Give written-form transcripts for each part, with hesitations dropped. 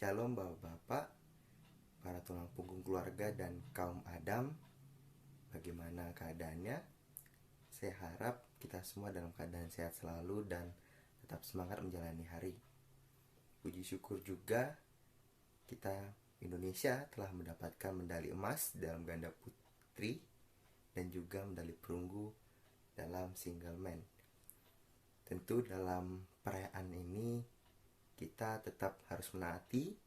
Shalom Bapak-Bapak, para tulang punggung keluarga dan kaum Adam. Bagaimana keadaannya? Saya harap kita semua dalam keadaan sehat selalu dan tetap semangat menjalani hari. Puji syukur juga kita Indonesia telah mendapatkan medali emas dalam ganda putri dan juga medali perunggu dalam single man. Tentu dalam perayaan ini kita tetap harus menaati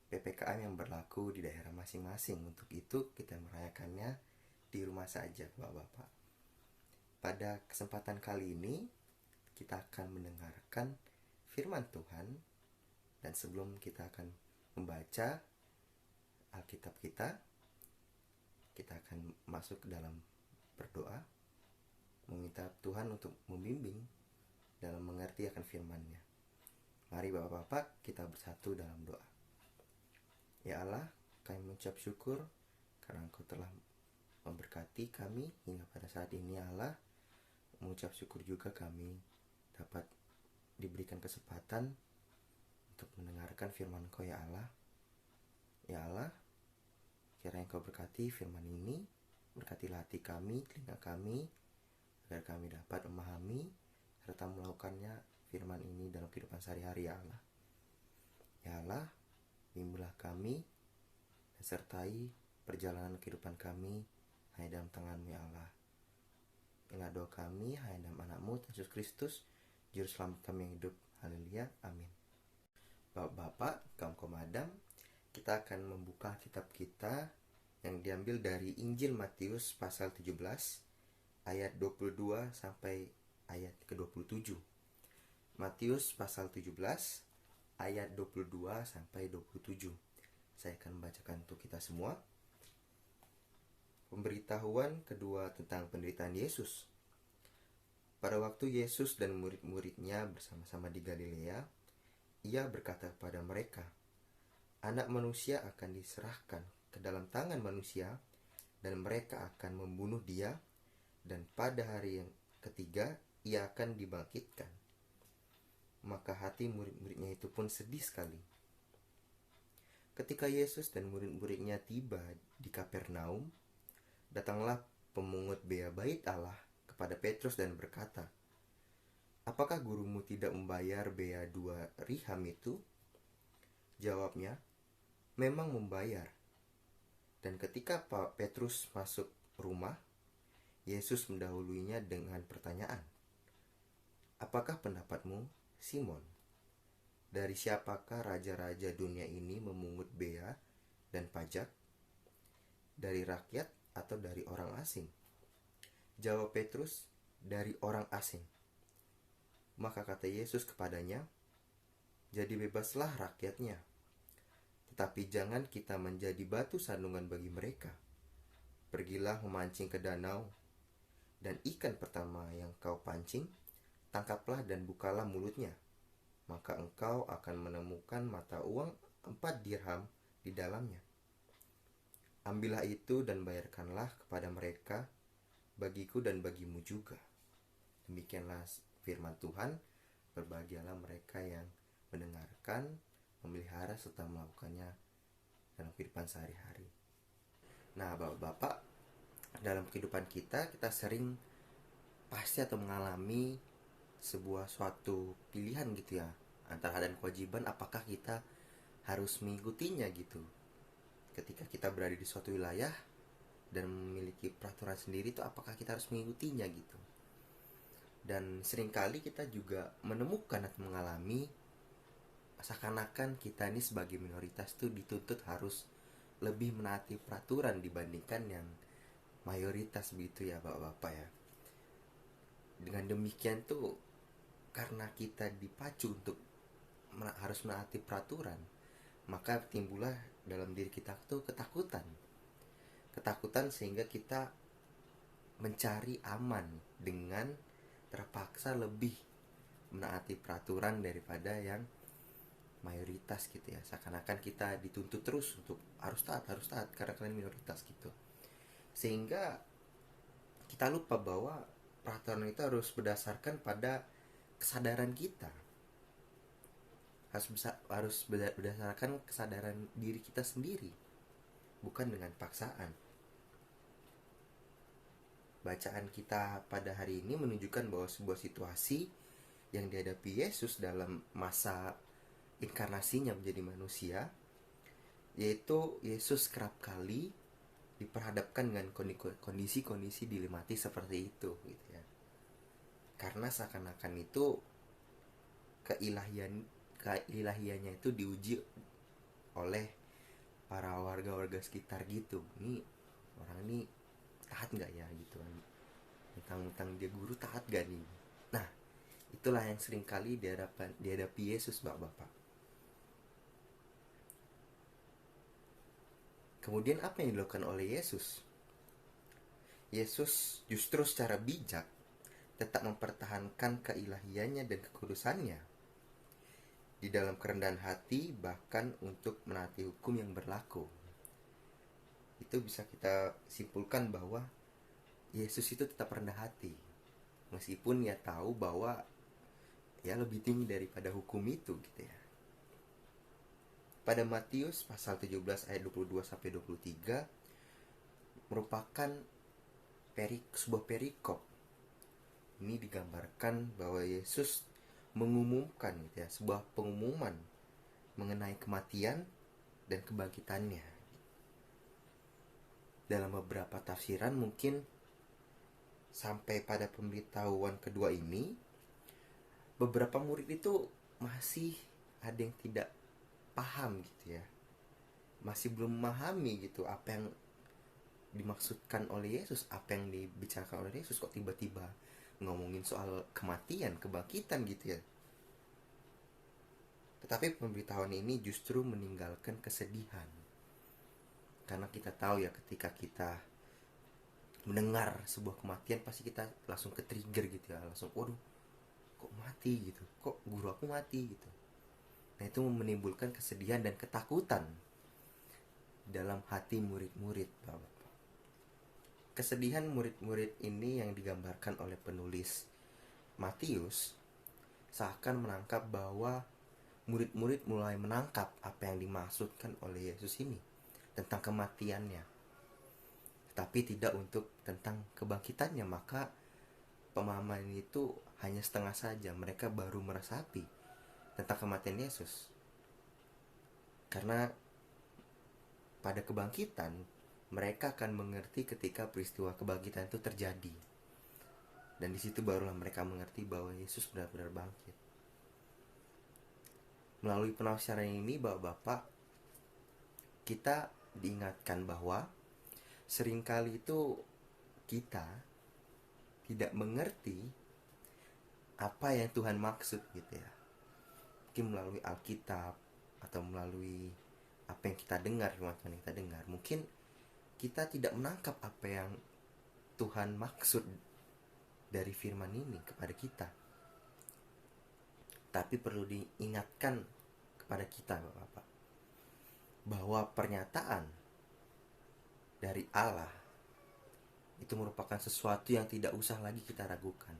PPKM yang berlaku di daerah masing-masing. Untuk itu kita merayakannya di rumah saja, Bapak-Bapak. Pada kesempatan kali ini kita akan mendengarkan firman Tuhan, dan sebelum kita akan membaca Alkitab kita akan masuk ke dalam berdoa, meminta Tuhan untuk membimbing dalam mengerti akan firman-Nya. Mari Bapak-Bapak kita bersatu dalam doa. Ya Allah, kami mengucap syukur karena Engkau telah memberkati kami hingga pada saat ini. Ya Allah, mengucap syukur juga kami dapat diberikan kesempatan untuk mendengarkan firman Engkau, ya Allah. Ya Allah, kiranya Engkau berkati firman ini, berkatilah hati kami, telinga kami, agar kami dapat memahami serta melakukannya firman ini dalam kehidupan sehari-hari, ya Allah. Ya Allah, bimbinglah kami dan sertai perjalanan kehidupan kami hanya dalam tangan-Mu, ya Allah. Inilah doa kami hanya dalam anak-Mu Yesus Kristus, Juru Selamat kami yang hidup. Haleluya, amin. Bapak-bapak, kaum Adam, kita akan membuka kitab kita yang diambil dari Injil Matius pasal 17 ayat 22 sampai ayat ke-27. Matius pasal 17 ayat 22 sampai 27. Saya akan membacakan untuk kita semua. Pemberitahuan kedua tentang penderitaan Yesus. Pada waktu Yesus dan murid-muridnya bersama-sama di Galilea, Ia berkata kepada mereka, Anak manusia akan diserahkan ke dalam tangan manusia, dan mereka akan membunuh Dia, dan pada hari yang ketiga Ia akan dibangkitkan. Maka hati murid-muridnya itu pun sedih sekali. Ketika Yesus dan murid-muridnya tiba di Kapernaum, datanglah pemungut bea bait Allah kepada Petrus dan berkata, Apakah gurumu tidak membayar bea 2 dirham itu? Jawabnya, Memang membayar. Dan ketika Petrus masuk rumah, Yesus mendahuluinya dengan pertanyaan, Apakah pendapatmu, Simon? Dari siapakah raja-raja dunia ini memungut bea dan pajak? Dari rakyat atau dari orang asing? Jawab Petrus, dari orang asing. Maka kata Yesus kepadanya, Jadi bebaslah rakyatnya. Tetapi jangan kita menjadi batu sandungan bagi mereka. Pergilah memancing ke danau, dan ikan pertama yang kau pancing, tangkaplah dan bukalah mulutnya. Maka engkau akan menemukan mata uang 4 dirham di dalamnya. Ambillah itu dan bayarkanlah kepada mereka, bagiku dan bagimu juga. Demikianlah firman Tuhan. Berbahagialah mereka yang mendengarkan, memelihara serta melakukannya dalam kehidupan sehari-hari. Nah, Bapak-bapak, dalam kehidupan kita sering pasti atau mengalami sebuah suatu pilihan gitu ya, antara hal dan kewajiban, apakah kita harus mengikutinya gitu. Ketika kita berada di suatu wilayah dan memiliki peraturan sendiri, itu apakah kita harus mengikutinya gitu. Dan seringkali kita juga menemukan atau mengalami seakan-akan kita ini sebagai minoritas tuh dituntut harus lebih menaati peraturan dibandingkan yang mayoritas begitu ya, Bapak-bapak ya. Dengan demikian tuh, karena kita dipacu untuk harus menaati peraturan, maka timbullah dalam diri kita tuh ketakutan sehingga kita mencari aman dengan terpaksa lebih menaati peraturan daripada yang mayoritas gitu ya. Seakan-akan kita dituntut terus untuk harus taat karena kalian minoritas gitu. Sehingga kita lupa bahwa peraturan itu harus berdasarkan pada kesadaran kita. harus berdasarkan kesadaran diri kita sendiri, bukan dengan paksaan. Bacaan kita pada hari ini menunjukkan bahwa sebuah situasi yang dihadapi Yesus dalam masa inkarnasinya menjadi manusia, yaitu Yesus kerap kali diperhadapkan dengan kondisi-kondisi dilematis seperti itu gitu ya. Karena seakan-akan itu keilahiannya itu diuji oleh para warga-warga sekitar gitu. Ini orang ini taat nggak ya gitu kan, mentang-mentang dia guru, taat gak nih? Nah, itulah yang sering kali dihadapi Yesus, bapak-bapak. Kemudian apa yang dilakukan oleh Yesus? Yesus justru secara bijak tetap mempertahankan keilahiannya dan kekudusannya di dalam kerendahan hati, bahkan untuk menaati hukum yang berlaku. Itu bisa kita simpulkan bahwa Yesus itu tetap rendah hati, meskipun ya tahu bahwa ya lebih tinggi daripada hukum itu gitu ya. Pada Matius pasal 17 ayat 22 sampai 23 merupakan sebuah perikop. Ini digambarkan bahwa Yesus mengumumkan gitu ya, sebuah pengumuman mengenai kematian dan kebangkitannya. Dalam beberapa tafsiran mungkin sampai pada pemberitahuan kedua ini, beberapa murid itu masih ada yang tidak paham gitu ya, masih belum memahami gitu apa yang dimaksudkan oleh Yesus, apa yang dibicarakan oleh Yesus. Kok tiba-tiba ngomongin soal kematian, kebangkitan gitu ya. Tetapi pemberitahuan ini justru meninggalkan kesedihan, karena kita tahu ya, ketika kita mendengar sebuah kematian pasti kita langsung ke trigger gitu ya, langsung waduh kok mati gitu, kok guru aku mati gitu. Nah, itu menimbulkan kesedihan dan ketakutan dalam hati murid-murid, Bapak. Kesedihan murid-murid ini yang digambarkan oleh penulis Matius seakan menangkap bahwa murid-murid mulai menangkap apa yang dimaksudkan oleh Yesus ini tentang kematiannya, tapi tidak untuk tentang kebangkitannya. Maka pemahaman itu hanya setengah saja. Mereka baru meresapi tentang kematian Yesus, karena pada kebangkitan mereka akan mengerti ketika peristiwa kebangkitan itu terjadi, dan di situ barulah mereka mengerti bahwa Yesus benar-benar bangkit. Melalui penafsiran ini, bapak-bapak, kita diingatkan bahwa seringkali itu kita tidak mengerti apa yang Tuhan maksud gitu ya. Mungkin melalui Alkitab atau melalui apa yang kita dengar, firman Tuhan yang kita dengar, mungkin kita tidak menangkap apa yang Tuhan maksud dari firman ini kepada kita. Tapi perlu diingatkan kepada kita, Bapak, bahwa pernyataan dari Allah itu merupakan sesuatu yang tidak usah lagi kita ragukan.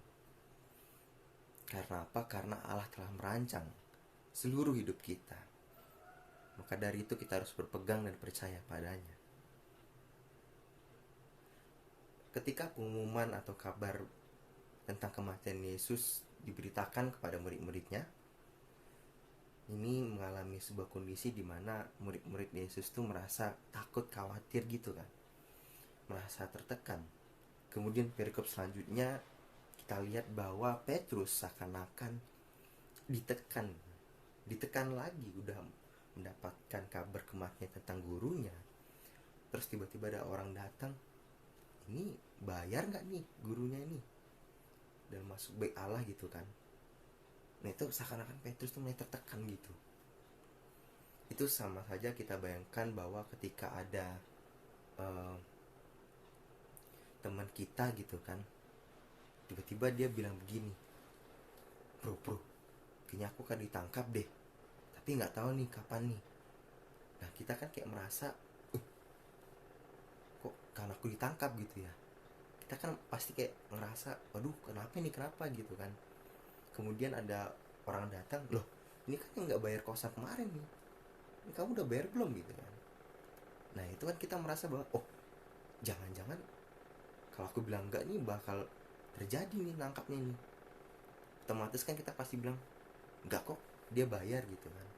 Karena apa? Karena Allah telah merancang seluruh hidup kita. Maka dari itu kita harus berpegang dan percaya padanya. Ketika pengumuman atau kabar tentang kematian Yesus diberitakan kepada murid-muridnya, ini mengalami sebuah kondisi di mana murid-murid Yesus itu merasa takut, khawatir gitu kan, merasa tertekan. Kemudian perikop selanjutnya kita lihat bahwa Petrus seakan-akan ditekan lagi, udah mendapatkan kabar kematian tentang gurunya. Terus tiba-tiba ada orang datang, ini bayar gak nih gurunya ini, dan masuk baik Allah gitu kan. Nah, itu seakan-akan Petrus tuh mulai tertekan gitu. Itu sama saja kita bayangkan bahwa ketika ada teman kita gitu kan, tiba-tiba dia bilang begini, bro, kayaknya aku kan ditangkap deh, tapi nggak tahu nih kapan nih. Nah, kita kan kayak merasa, kok kan aku ditangkap gitu ya. Kita kan pasti kayak ngerasa, waduh kenapa gitu kan. Kemudian ada orang datang, loh ini kan yang nggak bayar kosan kemarin nih, ini kamu udah bayar belum gitu kan. Nah itu kan kita merasa bahwa oh jangan-jangan kalau aku bilang enggak nih bakal terjadi nih nangkapnya nih. Otomatis kan kita pasti bilang enggak kok, dia bayar gitu kan.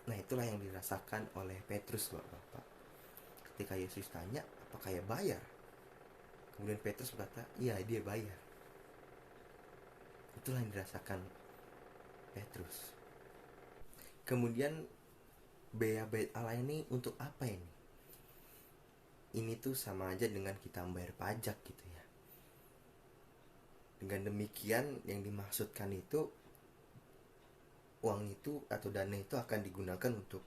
Nah itulah yang dirasakan oleh Petrus bapak-bapak. Ketika Yesus tanya apakah dia bayar, kemudian Petrus berkata iya dia bayar. Itulah yang dirasakan Petrus. Kemudian bea bait Allah ini untuk apa ini? Ini tuh sama aja dengan kita membayar pajak gitu ya. Dengan demikian yang dimaksudkan itu uang itu atau dana itu akan digunakan untuk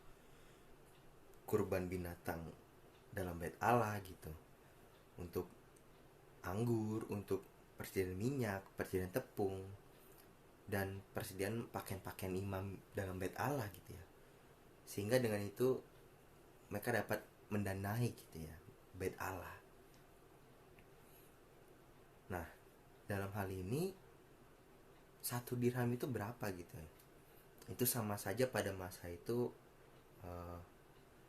kurban binatang dalam bait Allah gitu, untuk anggur, untuk persediaan minyak, persediaan tepung, dan persediaan pakaian-pakaian imam dalam bait Allah gitu ya. Sehingga dengan itu mereka dapat mendanai gitu ya bait Allah. Nah dalam hal ini 1 dirham itu berapa gitu ya. Itu sama saja pada masa itu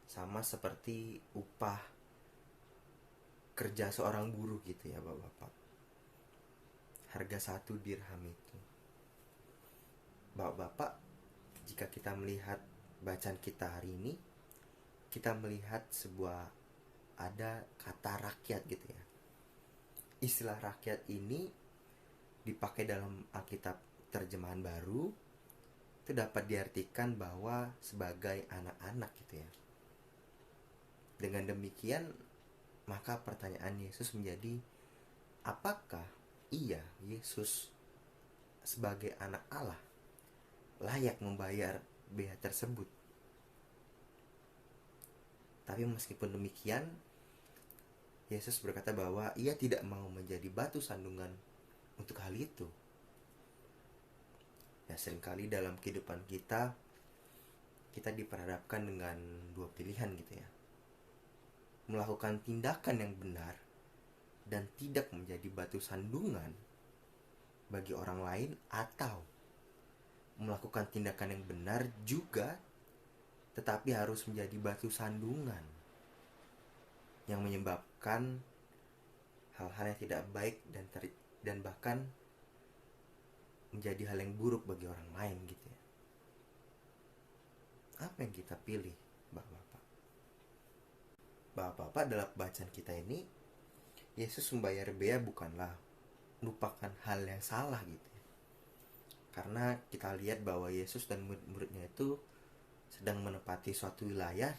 sama seperti upah kerja seorang buruh gitu ya bapak-bapak. Harga 1 dirham itu, bapak-bapak, jika kita melihat bacaan kita hari ini, kita melihat sebuah ada kata rakyat gitu ya. Istilah rakyat ini dipakai dalam Alkitab terjemahan baru, itu dapat diartikan bahwa sebagai anak-anak gitu ya. Dengan demikian maka pertanyaan Yesus menjadi apakah Yesus sebagai anak Allah layak membayar bea tersebut? Tapi meskipun demikian, Yesus berkata bahwa ia tidak mau menjadi batu sandungan untuk hal itu. Ya seringkali dalam kehidupan kita diperhadapkan dengan dua pilihan gitu ya. Melakukan tindakan yang benar dan tidak menjadi batu sandungan bagi orang lain, atau melakukan tindakan yang benar juga tetapi harus menjadi batu sandungan yang menyebabkan hal-hal yang tidak baik dan bahkan menjadi hal yang buruk bagi orang lain gitu ya. Apa yang kita pilih, bapak-bapak? Bapak-bapak, dalam bacaan kita ini Yesus membayar bea bukanlah merupakan hal yang salah gitu ya. Karena kita lihat bahwa Yesus dan murid-muridnya itu sedang menempati suatu wilayah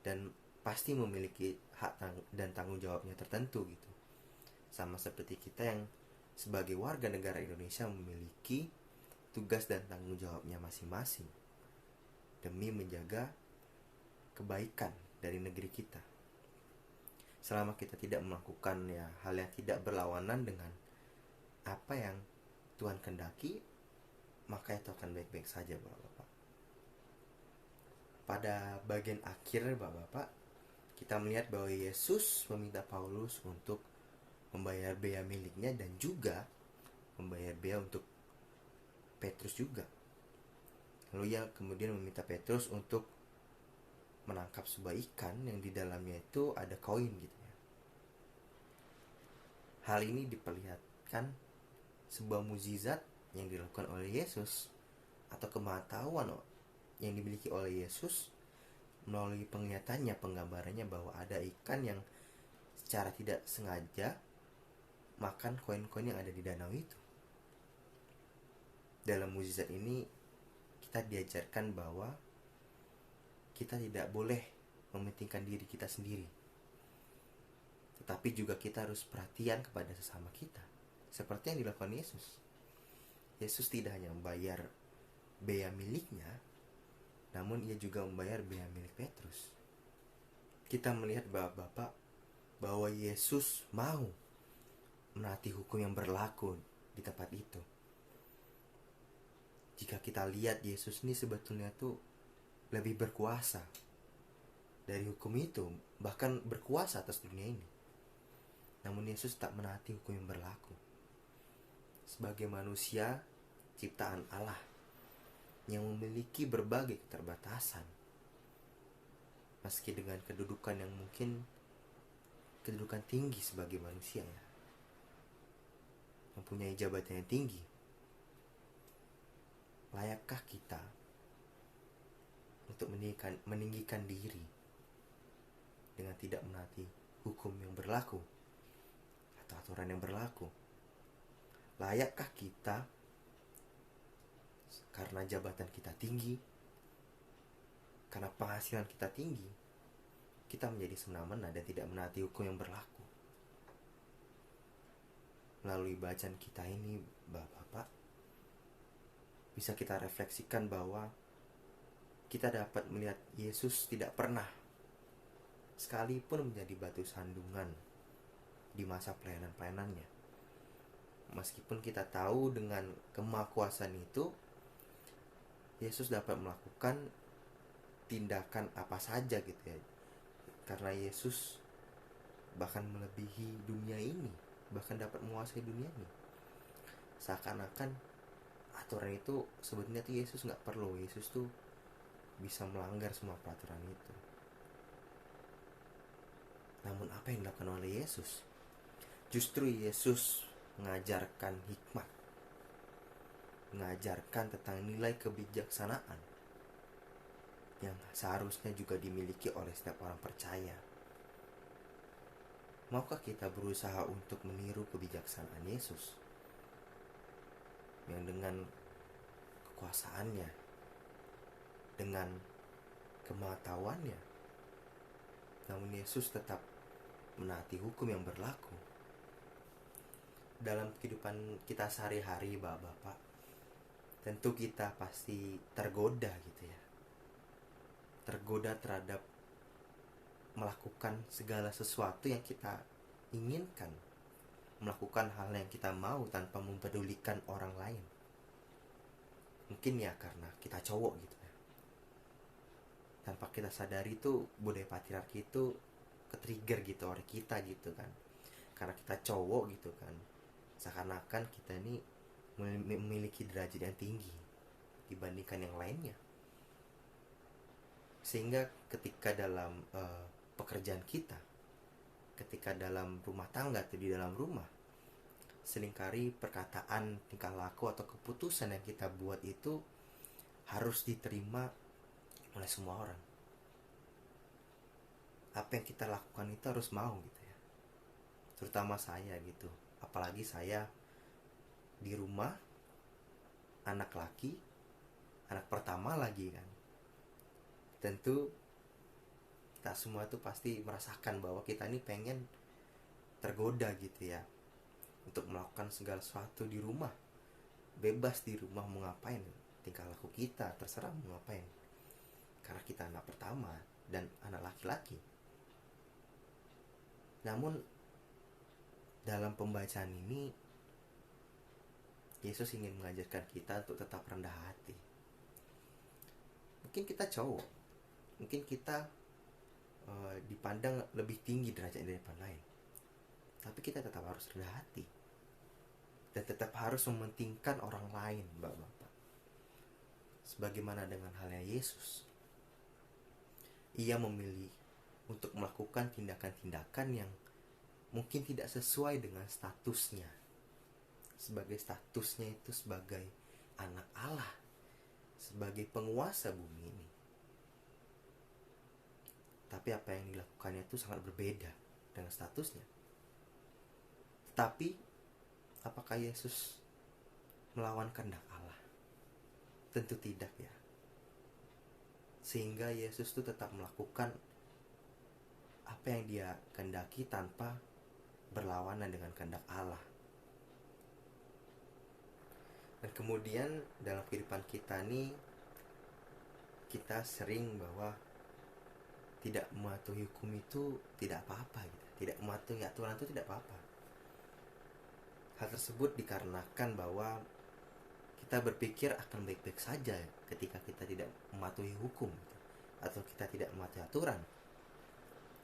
dan pasti memiliki hak dan tanggung jawabnya tertentu gitu. Sama seperti kita yang sebagai warga negara Indonesia memiliki tugas dan tanggung jawabnya masing-masing demi menjaga kebaikan dari negeri kita. Selama kita tidak melakukan ya hal yang tidak berlawanan dengan apa yang Tuhan kehendaki, maka itu akan baik-baik saja bapak-bapak. Pada bagian akhir bapak-bapak, kita melihat bahwa Yesus meminta Paulus untuk membayar bea miliknya dan juga membayar bea untuk Petrus juga. Lalu ia kemudian meminta Petrus untuk menangkap sebuah ikan yang di dalamnya itu ada koin gitu ya. Hal ini diperlihatkan sebuah mukjizat yang dilakukan oleh Yesus atau kemahatauan yang dimiliki oleh Yesus melalui penglihatannya, penggambarannya bahwa ada ikan yang secara tidak sengaja makan koin-koin yang ada di danau itu. Dalam mukjizat ini kita diajarkan bahwa kita tidak boleh mementingkan diri kita sendiri, tetapi juga kita harus perhatian kepada sesama kita, seperti yang dilakukan Yesus. Yesus tidak hanya membayar bea miliknya, namun ia juga membayar bea milik Petrus. Kita melihat bahwa Yesus mau menaati hukum yang berlaku di tempat itu. Jika kita lihat Yesus ini sebetulnya tuh lebih berkuasa dari hukum itu, bahkan berkuasa atas dunia ini. Namun Yesus tak menaati hukum yang berlaku. Sebagai manusia ciptaan Allah, yang memiliki berbagai keterbatasan. Meski dengan kedudukan yang mungkin kedudukan tinggi sebagai manusia ya, mempunyai jabatan yang tinggi, layakkah kita untuk meninggikan diri dengan tidak menaati hukum yang berlaku atau aturan yang berlaku? Layakkah kita karena jabatan kita tinggi, karena penghasilan kita tinggi, kita menjadi semena-mena dan tidak menaati hukum yang berlaku? Melalui bacaan kita ini, Bapak, bisa kita refleksikan bahwa kita dapat melihat Yesus tidak pernah sekalipun menjadi batu sandungan di masa pelayanan-pelayanannya. Meskipun kita tahu dengan kemahakuasaan itu, Yesus dapat melakukan tindakan apa saja gitu ya. Karena Yesus bahkan melebihi dunia ini, bahkan dapat menguasai dunia ini. Seakan-akan aturan itu sebetulnya tuh Yesus gak perlu. Yesus tuh bisa melanggar semua peraturan itu. Namun apa yang dilakukan oleh Yesus? Justru Yesus mengajarkan hikmat, mengajarkan tentang nilai kebijaksanaan yang seharusnya juga dimiliki oleh setiap orang percaya. Maukah kita berusaha untuk meniru kebijaksanaan Yesus yang dengan kekuasaannya, dengan kemahatauannya, namun Yesus tetap menaati hukum yang berlaku? Dalam kehidupan kita sehari-hari, Bapak, tentu kita pasti tergoda gitu ya, tergoda terhadap melakukan segala sesuatu yang kita inginkan, melakukan hal yang kita mau tanpa mempedulikan orang lain. Mungkin ya karena kita cowok gitu ya, tanpa kita sadari tuh budaya patriarki itu ketrigger gitu oleh kita gitu kan. Karena kita cowok gitu kan, seakan-akan kita ini memiliki derajat yang tinggi dibandingkan yang lainnya. Sehingga ketika dalam pekerjaan kita, ketika dalam rumah tangga atau di dalam rumah, seringkali perkataan, tingkah laku atau keputusan yang kita buat itu harus diterima oleh semua orang. Apa yang kita lakukan itu harus mau gitu ya. Terutama saya gitu, apalagi saya di rumah, anak laki, anak pertama lagi kan. Tentu kita semua tuh pasti merasakan bahwa kita ini pengen tergoda gitu ya, untuk melakukan segala sesuatu di rumah. Bebas di rumah mau ngapain, tingkah laku kita terserah mau ngapain, karena kita anak pertama dan anak laki-laki. Namun dalam pembacaan ini, Yesus ingin mengajarkan kita untuk tetap rendah hati. Mungkin kita cowok, mungkin kita dipandang lebih tinggi derajat daripada lain, tapi kita tetap harus rendah hati dan tetap harus mementingkan orang lain, Bapak. Sebagaimana dengan halnya Yesus, ia memilih untuk melakukan tindakan-tindakan yang mungkin tidak sesuai dengan statusnya, statusnya itu sebagai anak Allah, sebagai penguasa bumi ini. Tapi apa yang dilakukannya itu sangat berbeda dengan statusnya. Tapi apakah Yesus melawan kehendak Allah? Tentu tidak ya. Sehingga Yesus itu tetap melakukan apa yang dia kehendaki tanpa berlawanan dengan kehendak Allah. Dan kemudian dalam kehidupan kita nih, kita sering bahwa tidak mematuhi hukum itu tidak apa-apa gitu. Tidak mematuhi aturan itu tidak apa-apa. Hal tersebut dikarenakan bahwa kita berpikir akan baik-baik saja ketika kita tidak mematuhi hukum gitu, atau kita tidak mematuhi aturan,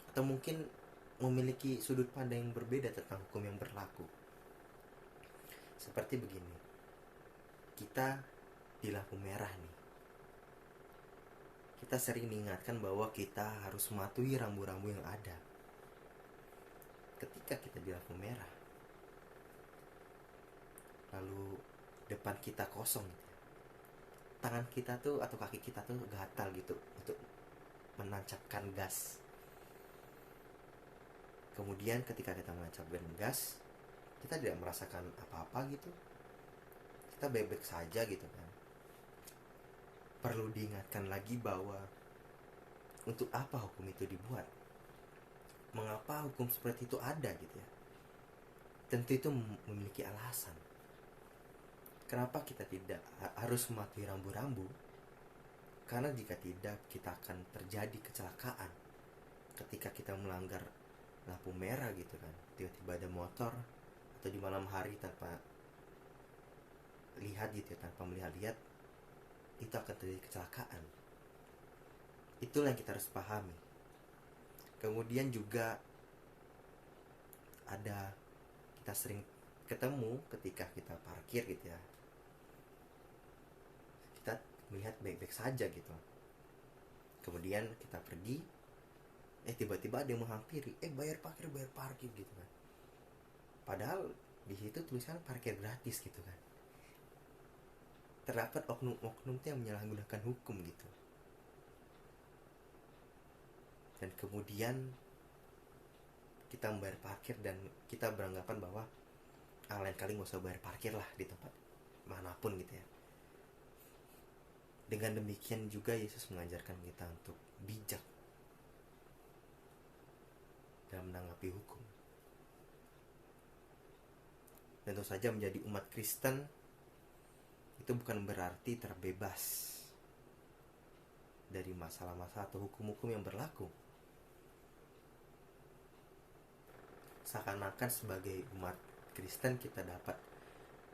atau mungkin memiliki sudut pandang yang berbeda tentang hukum yang berlaku. Seperti begini, kita di lampu merah nih, kita sering diingatkan bahwa kita harus mematuhi rambu-rambu yang ada. Ketika kita di lampu merah, lalu depan kita kosong, tangan kita tuh atau kaki kita tuh gatal gitu untuk menancapkan gas. Kemudian ketika kita menancapkan gas, kita tidak merasakan apa-apa gitu, kita baik-baik saja gitu kan. Perlu diingatkan lagi bahwa untuk apa hukum itu dibuat, mengapa hukum seperti itu ada gitu ya. Tentu itu memiliki alasan. Kenapa kita tidak harus mematuhi rambu-rambu? Karena jika tidak, kita akan terjadi kecelakaan ketika kita melanggar lampu merah gitu kan. Tiba-tiba ada motor atau di malam hari tanpa lihat gitu ya, tanpa melihat-lihat, itu akan terjadi kecelakaan. Itulah yang kita harus pahami. Kemudian juga ada, kita sering ketemu ketika kita parkir gitu ya, kita melihat baik-baik saja gitu, kemudian kita pergi, tiba-tiba ada yang menghampiri, bayar parkir gitu kan. Padahal di situ tulisan parkir gratis gitu kan. Terdapat oknum-oknum yang menyalahgunakan hukum gitu. Dan kemudian kita membayar parkir dan kita beranggapan bahwa lain kali gak usah bayar parkir lah di tempat manapun gitu ya. Dengan demikian juga Yesus mengajarkan kita untuk bijak dalam menanggapi hukum. Dan tentu saja menjadi umat Kristen itu bukan berarti terbebas dari masalah-masalah atau hukum-hukum yang berlaku. Seakan-akan sebagai umat Kristen kita dapat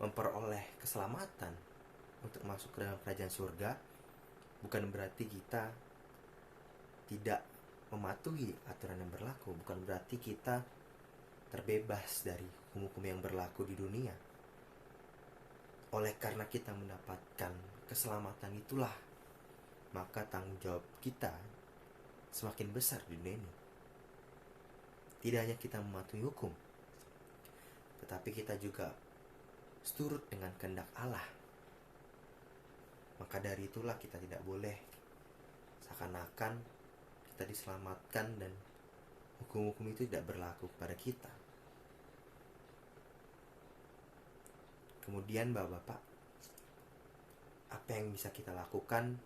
memperoleh keselamatan untuk masuk ke dalam kerajaan surga, bukan berarti kita tidak mematuhi aturan yang berlaku, bukan berarti kita terbebas dari hukum-hukum yang berlaku di dunia. Oleh karena kita mendapatkan keselamatan itulah, maka tanggung jawab kita semakin besar di dunia ini. Tidak hanya kita mematuhi hukum, tetapi kita juga seturut dengan kehendak Allah. Maka dari itulah kita tidak boleh seakan-akan kita diselamatkan dan hukum-hukum itu tidak berlaku kepada kita. Kemudian Bapak-bapak, apa yang bisa kita lakukan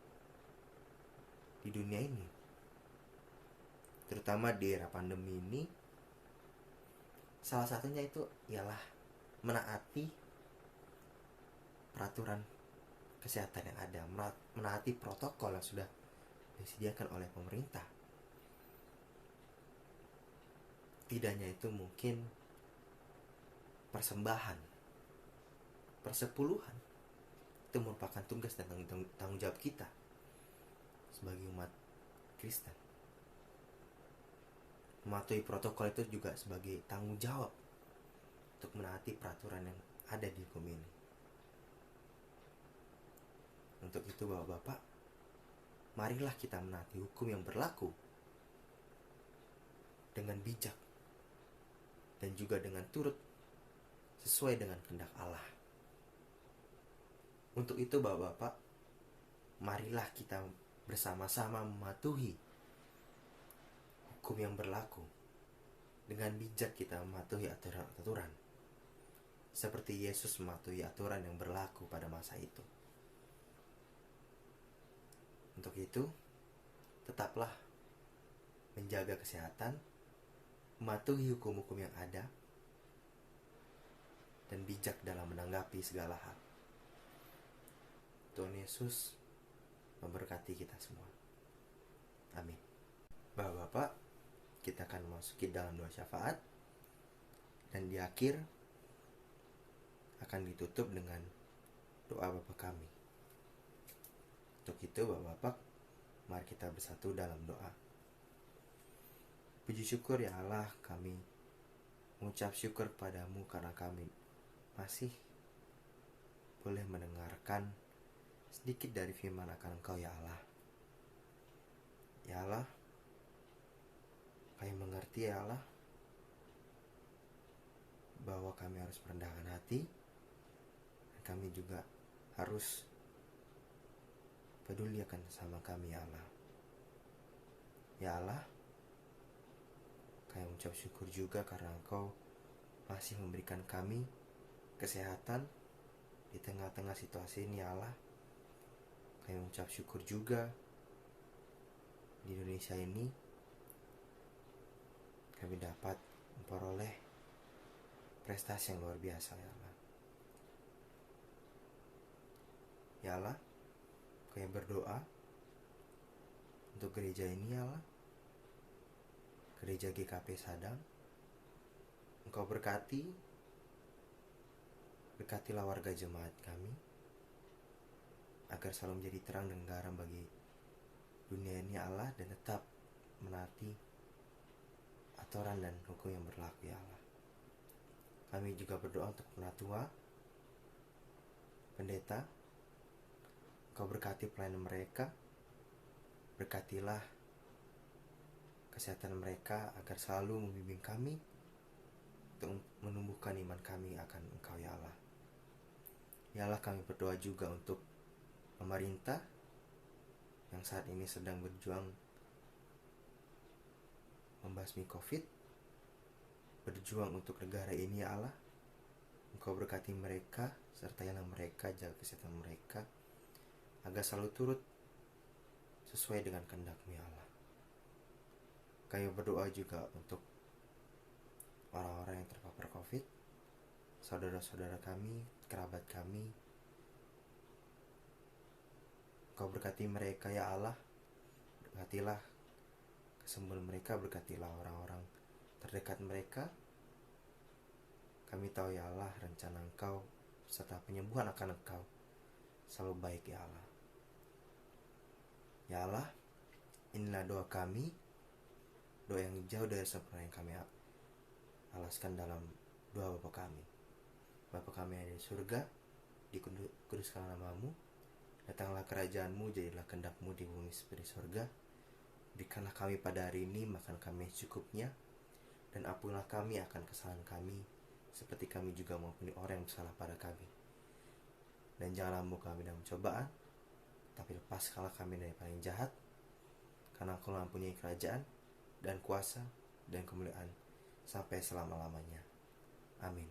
di dunia ini, terutama di era pandemi ini? Salah satunya itu ialah menaati peraturan kesehatan yang ada, menaati protokol yang sudah disediakan oleh pemerintah. Tidaknya itu mungkin persembahan, persepuluhan, itu merupakan tugas dan tanggung jawab kita sebagai umat Kristen. Mematuhi protokol itu juga sebagai tanggung jawab untuk menaati peraturan yang ada di hukum ini. Untuk itu Bapak-bapak, marilah kita menaati hukum yang berlaku dengan bijak dan juga dengan turut sesuai dengan kehendak Allah. Untuk itu Bapak-bapak, marilah kita bersama-sama mematuhi hukum yang berlaku. Dengan bijak kita mematuhi aturan-aturan, seperti Yesus mematuhi aturan yang berlaku pada masa itu. Untuk itu, tetaplah menjaga kesehatan, mematuhi hukum-hukum yang ada, dan bijak dalam menanggapi segala hal. Tuhan Yesus memberkati kita semua. Amin. Bapak-bapak, kita akan memasuki dalam doa syafaat, dan di akhir akan ditutup dengan doa Bapa kami. Untuk itu Bapak-bapak, mari kita bersatu dalam doa. Puji syukur ya Allah, kami mengucap syukur kepadamu karena kami masih boleh mendengarkan sedikit dari firman akan Engkau ya Allah. Ya Allah, kami mengerti ya Allah bahwa kami harus merendahkan hati, dan kami juga harus peduli akan sesama kami ya Allah. Ya Allah, kami mengucap syukur juga karena Engkau masih memberikan kami kesehatan di tengah-tengah situasi ini ya Allah. Kami mengucap syukur juga di Indonesia ini kami dapat memperoleh prestasi yang luar biasa ya Allah. Ya Allah, kami berdoa untuk gereja ini ya Allah, gereja GKP Sadang. Engkau berkatilah warga jemaat kami agar selalu menjadi terang dan garam bagi dunia ini ya Allah, dan tetap menaati aturan dan hukum yang berlaku ya Allah. Kami juga berdoa untuk penatua, pendeta. Engkau berkati pelayanan mereka, berkatilah kesehatan mereka agar selalu membimbing kami untuk menumbuhkan iman kami akan Engkau ya Allah. Ya Allah, kami berdoa juga untuk pemerintah yang saat ini sedang berjuang membasmi COVID, berjuang untuk negara ini ya Allah. Engkau berkati mereka, sertailah mereka, jaga kesehatan mereka agar selalu turut sesuai dengan kehendak-Mu ya Allah. Kami berdoa juga untuk orang-orang yang terpapar COVID, saudara-saudara kami, kerabat kami. Engkau berkati mereka ya Allah, berkatilah kesembuhan mereka, berkatilah orang-orang terdekat mereka. Kami tahu ya Allah, rencana Engkau serta penyembuhan akan Engkau selalu baik ya Allah. Ya Allah, inilah doa kami, doa yang jauh dari sempurna yang kami alaskan dalam doa Bapa kami. Bapa kami yang ada di surga, dikuduskanlah nama-Mu, datanglah kerajaan-Mu, jadilah kehendak-Mu di bumi seperti di surga. Berikanlah kami pada hari ini makan kami secukupnya, dan ampunilah kami akan kesalahan kami, seperti kami juga mengampuni orang yang bersalah pada kami. Dan janganlah membawa kami dalam cobaan, tapi lepaskanlah kami dari paling jahat, karena Engkau mempunyai kerajaan dan kuasa dan kemuliaan sampai selama-lamanya. Amin.